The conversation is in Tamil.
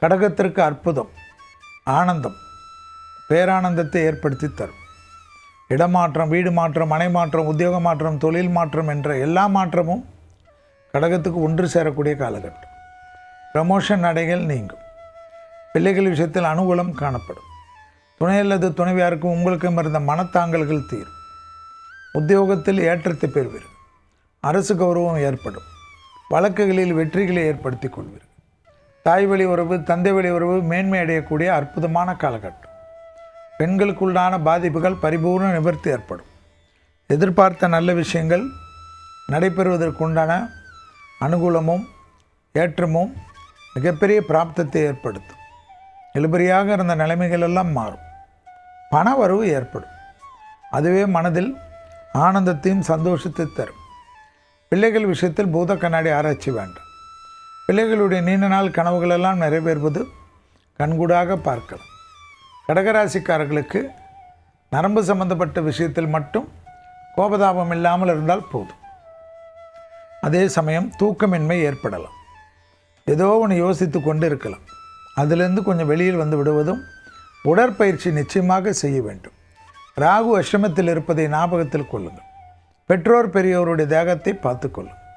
கடகத்திற்கு அற்புதம், ஆனந்தம், பேரானந்தத்தை ஏற்படுத்தி தரும். இடமாற்றம், வீடு மாற்றம், மனை மாற்றம், உத்தியோக மாற்றம், தொழில் மாற்றம் என்ற எல்லா மாற்றமும் கடகத்துக்கு ஒன்று சேரக்கூடிய காலகட்டம். ப்ரமோஷன் நடைகள் நீங்கும். பிள்ளைகள் விஷயத்தில் அனுகூலம் காணப்படும். துணை அல்லது துணைவியாருக்கும் உங்களுக்கும் இருந்த மனத்தாங்கல்கள் தீரும். உத்தியோகத்தில் ஏற்றத்தை பெறுவீர்கள். அரசு கௌரவம் ஏற்படும். வழக்குகளில் வெற்றிகளை ஏற்படுத்தி கொள்வீர்கள். தாய் வழி உறவு, தந்தை வழி உறவு மேன்மை அடையக்கூடிய அற்புதமான காலகட்டம். பெண்களுக்குள்ளான பாதிப்புகள் பரிபூர்ண நிவர்த்தி ஏற்படும். எதிர்பார்த்த நல்ல விஷயங்கள் நடைபெறுவதற்குண்டான அனுகூலமும் ஏற்றமும் மிகப்பெரிய பிராப்தத்தை ஏற்படுத்தும். இழுபறியாக இருந்த நிலைமைகள் எல்லாம் மாறும். பண வரவு ஏற்படும். அதுவே மனதில் ஆனந்தத்தையும் சந்தோஷத்தை தரும். பிள்ளைகள் விஷயத்தில் பூத கண்ணாடி ஆராய்ச்சி வேண்டாம். பிள்ளைகளுடைய நீண்ட நாள் கனவுகளெல்லாம் நிறைவேறுவது கண்கூடாக பார்க்கலாம். கடகராசிக்காரர்களுக்கு நரம்பு சம்பந்தப்பட்ட விஷயத்தில் மட்டும் கோபதாபம் இல்லாமல் இருந்தால் போதும். அதே சமயம் தூக்கமின்மை ஏற்படலாம். ஏதோ ஒன்று யோசித்து கொண்டு இருக்கலாம். அதிலிருந்து கொஞ்சம் வெளியில் வந்து விடுவதும் உடற்பயிற்சி நிச்சயமாக செய்ய வேண்டும். ராகு அஷ்டமத்தில் இருப்பதை ஞாபகத்தில் கொள்ளுங்கள். பெற்றோர் பெரியோருடைய தேகத்தை பார்த்துக்கொள்ளுங்கள்.